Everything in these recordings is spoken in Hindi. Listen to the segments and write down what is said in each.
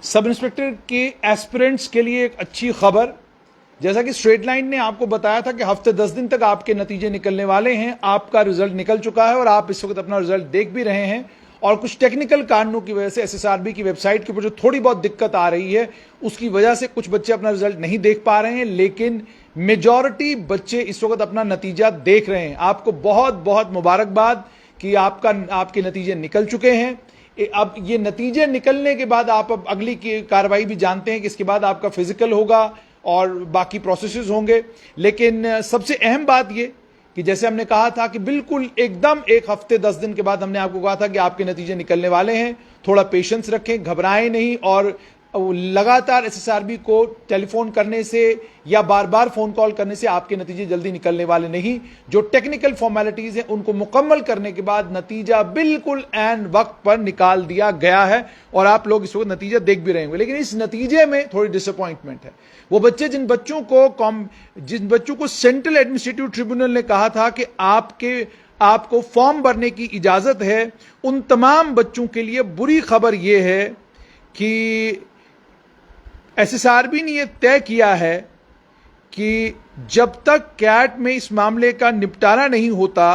सब इंस्पेक्टर के एस्पिरेंट्स के लिए एक अच्छी खबर। जैसा कि स्ट्रेट लाइन ने आपको बताया था कि हफ्ते 10 दिन तक आपके नतीजे निकलने वाले हैं। आपका रिजल्ट निकल चुका है और आप इस वक्त अपना रिजल्ट देख भी रहे हैं। और कुछ टेक्निकल कारणों की वजह से एसएसआरबी की वेबसाइट के ऊपर जो थोड़ी बहुत दिक्कत आ रही है, उसकी वजह से कुछ बच्चे अपना रिजल्ट नहीं देख पा रहे हैं, लेकिन मेजॉरिटी बच्चे इस वक्त अपना नतीजा देख रहे हैं। आपको बहुत बहुत मुबारकबाद कि आपके नतीजे निकल चुके हैं। अब ये नतीजे निकलने के बाद आप अब अगली की कार्रवाई भी जानते हैं कि इसके बाद आपका फिजिकल होगा और बाकी प्रोसेसेस होंगे। लेकिन सबसे अहम बात ये कि जैसे हमने कहा था कि बिल्कुल एकदम एक हफ्ते 10 दिन के बाद हमने आपको कहा था कि आपके नतीजे निकलने वाले हैं। थोड़ा पेशेंस रखें, घबराएं नहीं और लगातार एसएसआरबी को टेलीफोन करने से या बार बार फोन कॉल करने से आपके नतीजे जल्दी निकलने वाले नहीं। जो टेक्निकल फॉर्मेलिटीज हैं उनको मुकम्मल करने के बाद नतीजा बिल्कुल एन वक्त पर निकाल दिया गया है और आप लोग इस वक्त नतीजा देख भी रहे होंगे। लेकिन इस नतीजे में थोड़ी डिसअपॉइंटमेंट है। वो बच्चे जिन बच्चों को सेंट्रल एडमिनिस्ट्रेटिव ट्रिब्यूनल ने कहा था कि आपको फॉर्म भरने की इजाजत है, उन तमाम बच्चों के लिए बुरी खबर यह है कि एसएसआरबी ने यह तय किया है कि जब तक कैट में इस मामले का निपटारा नहीं होता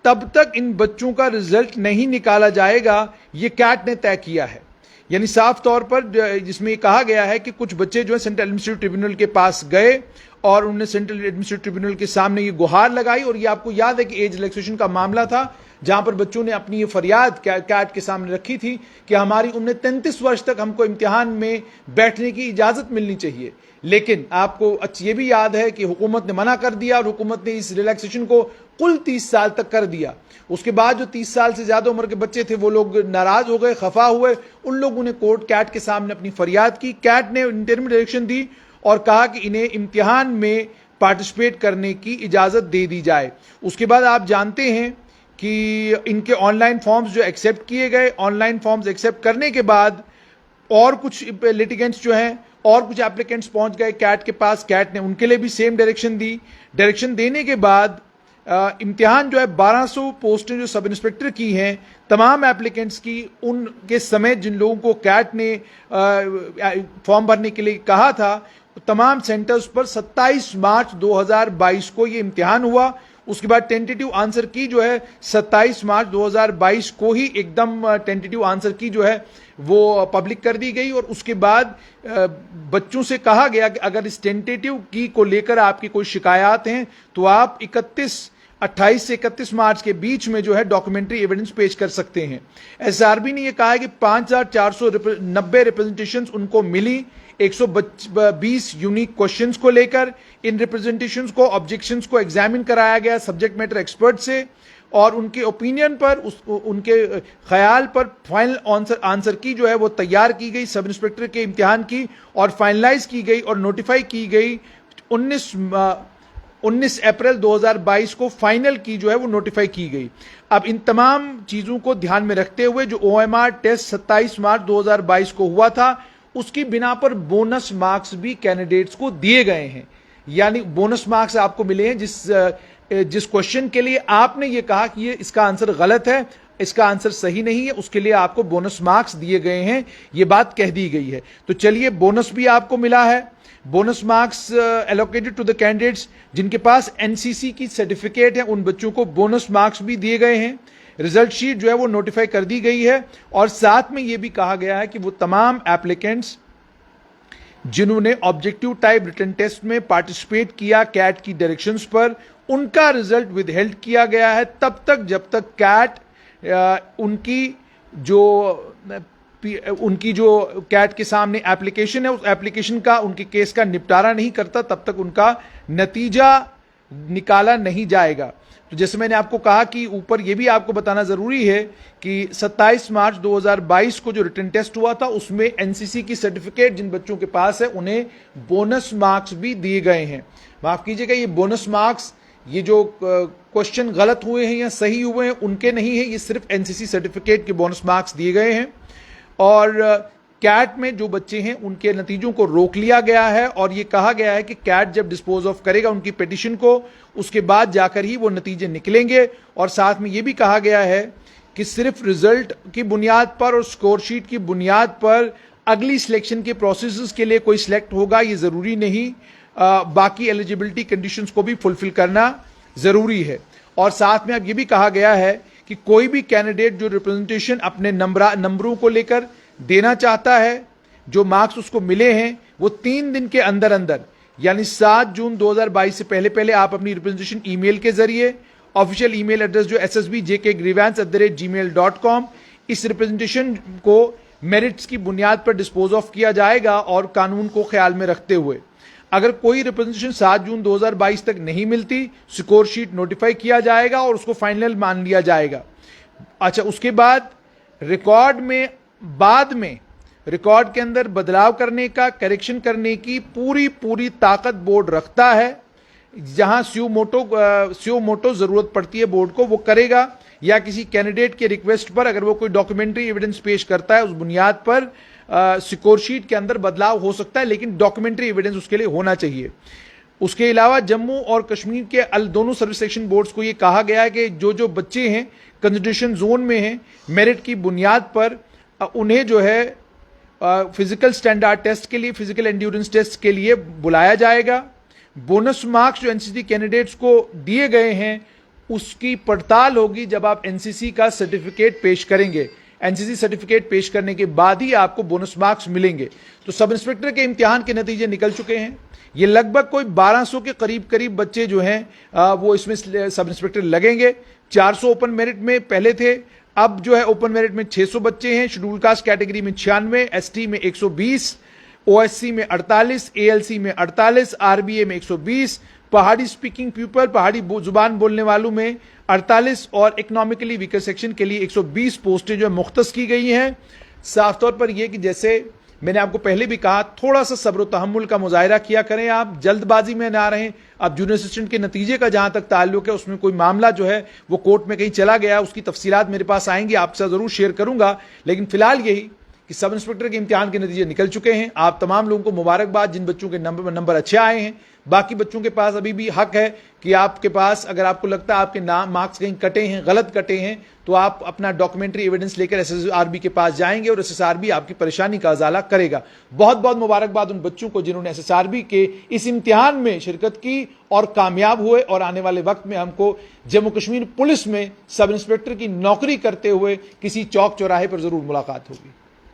तब तक इन बच्चों का रिजल्ट नहीं निकाला जाएगा। यह कैट ने तय किया है। यानी साफ तौर पर जिसमें कहा गया है कि कुछ बच्चे जो है सेंट्रल एडमिनिस्ट्रेटिव ट्रिब्यूनल के पास गए और उन्होंने सेंट्रल एडमिनिस्ट्रेटिव ट्रिब्यूनल के सामने ये गुहार लगाई। और ये आपको याद है कि एज रिलैक्सेशन का मामला था जहां पर बच्चों ने अपनी ये फरियाद कैट के सामने रखी थी कि हमारी उम्र 33 वर्ष तक हमको इम्तिहान में बैठने की इजाजत मिलनी चाहिए। लेकिन आपको ये भी याद है कि हुकूमत ने मना कर दिया और हुकूमत ने इस रिलैक्सेशन को कुल 30 साल तक कर दिया। उसके बाद जो 30 साल से ज्यादा उम्र के बच्चे थे वो लोग नाराज हो गए, खफा हुए। उन लोगों ने कोर्ट कैट के सामने अपनी फरियाद की। कैट ने इंटरमिट डायरेक्शन दी और कहा कि इन्हें इम्तिहान में पार्टिसिपेट करने की इजाजत दे दी जाए। उसके बाद आप जानते हैं कि इनके ऑनलाइन फॉर्म्स जो एक्सेप्ट किए गए, ऑनलाइन फॉर्म्स एक्सेप्ट करने के बाद और कुछ लिटिगेंट्स जो हैं और कुछ एप्लीकेंट्स पहुंच गए कैट के पास। कैट ने उनके लिए भी सेम डायरेक्शन दी। डायरेक्शन देने के बाद इम्तिहान जो है 1200 पोस्टें जो सब इंस्पेक्टर की हैं, तमाम एप्लीकेंट्स की, उनके समेत जिन लोगों को कैट ने फॉर्म भरने के लिए कहा था, तमाम सेंटर्स पर 27 मार्च 2022 को ये इम्तिहान हुआ। उसके बाद टेंटेटिव आंसर की जो है 27 मार्च 2022 को ही एकदम टेंटेटिव आंसर की जो है वो पब्लिक कर दी गई। और उसके बाद बच्चों से कहा गया कि अगर इस टेंटेटिव की को लेकर आपकी कोई शिकायत हैं तो आप 28 से 31 मार्च के बीच में जो है डॉक्यूमेंट्री एविडेंस पेश कर सकते हैं। एसआरबी ने यह कहा है कि 5490 रिप्रेजेंटेशंस उनको मिली 120 यूनिक क्वेश्चंस को लेकर। इन रिप्रेजेंटेशंस को, ऑब्जेक्शंस को एग्जामिन कराया गया सब्जेक्ट मैटर एक्सपर्ट से और उनके ओपिनियन पर, उनके ख्याल पर फाइनल आंसर की जो है वो तैयार की गई सब इंस्पेक्टर के इम्तिहान की और फाइनलाइज की गई और नोटिफाई की गई 19 अप्रैल 2022 को फाइनल की जो है वो नोटिफाई की गई। अब इन तमाम चीजों को ध्यान में रखते हुए जो ओएमआर टेस्ट 27 मार्च 2022 को हुआ था उसकी बिना पर बोनस मार्क्स भी कैंडिडेट्स को दिए गए हैं। यानी बोनस मार्क्स आपको मिले हैं जिस क्वेश्चन के लिए आपने ये कहा कि ये इसका आंसर गलत है, इसका आंसर सही नहीं है, उसके लिए आपको बोनस मार्क्स दिए गए हैं। ये बात कह दी गई है। तो चलिए, बोनस भी आपको मिला है। Bonus marks allocated to the candidates जिनके पास एनसीसी की सर्टिफिकेट है, उन बच्चों को बोनस मार्क्स भी दिए गए हैं। रिजल्ट शीट जो है वो नोटिफाई कर दी गई है और साथ में यह भी कहा गया है कि वो तमाम एप्लीकेंट्स जिन्होंने ऑब्जेक्टिव टाइप रिटन टेस्ट में पार्टिसिपेट किया कैट की डायरेक्शंस पर, उनका रिजल्ट विदहेल्ड किया गया है तब तक जब तक कैट उनकी जो कैट के सामने एप्लीकेशन है उस एप्लीकेशन का, उनके केस का निपटारा नहीं करता, तब तक उनका नतीजा निकाला नहीं जाएगा। तो जैसे मैंने आपको कहा कि ऊपर यह भी आपको बताना जरूरी है कि 27 मार्च 2022 को जो रिटन टेस्ट हुआ था उसमें एनसीसी की सर्टिफिकेट जिन बच्चों के पास है उन्हें बोनस मार्क्स भी दिए गए हैं। माफ कीजिएगा, ये बोनस मार्क्स ये जो क्वेश्चन गलत हुए हैं या सही हुए हैं उनके नहीं है, ये सिर्फ एनसीसी सर्टिफिकेट के बोनस मार्क्स दिए गए हैं। और कैट में जो बच्चे हैं उनके नतीजों को रोक लिया गया है और यह कहा गया है कि कैट जब डिस्पोज ऑफ करेगा उनकी पिटीशन को, उसके बाद जाकर ही वो नतीजे निकलेंगे। और साथ में यह भी कहा गया है कि सिर्फ रिजल्ट की बुनियाद पर और स्कोर शीट की बुनियाद पर अगली सिलेक्शन के प्रोसेस के लिए कोई सिलेक्ट होगा ये जरूरी नहीं, बाकी एलिजिबिलिटी कंडीशंस को भी फुलफिल करना जरूरी है। और साथ में अब ये भी कहा गया है कि कोई भी कैंडिडेट जो रिप्रेजेंटेशन अपने नंबरों को लेकर देना चाहता है, जो मार्क्स उसको मिले हैं, वो 3 दिन के अंदर अंदर यानी 7 जून 2022 से पहले पहले आप अपनी रिप्रेजेंटेशन ईमेल के जरिए, ऑफिशियल ईमेल एड्रेस जो ssbjkgrievance@gmail.com, इस रिप्रेजेंटेशन को मेरिट्स की बुनियाद पर डिस्पोज ऑफ किया जाएगा और कानून को ख्याल में रखते हुए अगर कोई रिप्रेजेंटेशन 7 जून 2022 तक नहीं मिलती, स्कोर शीट नोटिफाई किया जाएगा और उसको फाइनल मान लिया जाएगा। अच्छा, उसके बाद रिकॉर्ड में बाद में रिकॉर्ड के अंदर बदलाव करने का, करेक्शन करने की पूरी ताकत बोर्ड रखता है। जहां स्यू मोटो जरूरत पड़ती है बोर्ड को, वो करेगा, या किसी कैंडिडेट के रिक्वेस्ट पर अगर वो कोई डॉक्यूमेंट्री एविडेंस पेश करता है, उस बुनियाद पर स्कोर शीट के अंदर बदलाव हो सकता है, लेकिन डॉक्यूमेंट्री एविडेंस उसके लिए होना चाहिए। उसके अलावा जम्मू और कश्मीर के दोनों सर्विस सेक्शन बोर्ड्स को यह कहा गया है कि जो बच्चे हैं कंसिडरेशन जोन में हैं, मेरिट की बुनियाद पर उन्हें जो है फिजिकल स्टैंडर्ड टेस्ट के लिए, फिजिकल एंड्योरेंस टेस्ट के लिए बुलाया जाएगा। बोनस मार्क्स जो एनसीसी कैंडिडेट्स को दिए गए हैं उसकी पड़ताल होगी जब आप एनसीसी का सर्टिफिकेट पेश करेंगे। एनसीसी सर्टिफिकेट पेश करने के बाद ही आपको बोनस मार्क्स मिलेंगे। तो सब इंस्पेक्टर के इम्तिहान के नतीजे निकल चुके हैं। ये लगभग कोई 1200 के करीब बच्चे जो हैं वो इसमें सब इंस्पेक्टर लगेंगे। 400 ओपन मेरिट में पहले थे, अब जो है ओपन मेरिट में 600 बच्चे हैं। शेड्यूल कास्ट कैटेगरी में 96, एसटी में 120, ओएससी में 48, एएलसी में 48, आरबीए में 120, पहाड़ी स्पीकिंग पीपल, पहाड़ी जुबान बोलने वालों में 48 और इकोनॉमिकली वीकर सेक्शन के लिए 120 पोस्टें जो मुख्तस की गई हैं। साफ तौर पर यह कि जैसे मैंने आपको पहले भी कहा, थोड़ा सा सब्र तहम्मुल का मुजाहिरा किया करें, आप जल्दबाजी में ना रहें। अब जूनियर असिस्टेंट के नतीजे का जहां तक ताल्लुक है, उसमें कोई मामला जो है वो कोर्ट में कहीं चला गया, उसकी तफसीलात मेरे पास आएंगी, आपसे जरूर शेयर करूंगा। लेकिन फिलहाल यही कि सब इंस्पेक्टर के इम्तिहान के नतीजे निकल चुके हैं। आप तमाम लोगों को मुबारकबाद जिन बच्चों के नंबर अच्छे आए हैं। बाकी बच्चों के पास अभी भी हक है कि आपके पास अगर आपको लगता है आपके मार्क्स कहीं कटे हैं, गलत कटे हैं, तो आप अपना डॉक्यूमेंट्री एविडेंस लेकर एसएसआरबी के पास जाएंगे और एसएसआरबी आपकी परेशानी का अजाला करेगा। बहुत बहुत मुबारकबाद उन बच्चों को जिन्होंने एसएसआरबी के इस इम्तिहान में शिरकत की और कामयाब हुए। और आने वाले वक्त में हमको जम्मू कश्मीर पुलिस में सब इंस्पेक्टर की नौकरी करते हुए किसी चौक चौराहे पर जरूर मुलाकात होगी।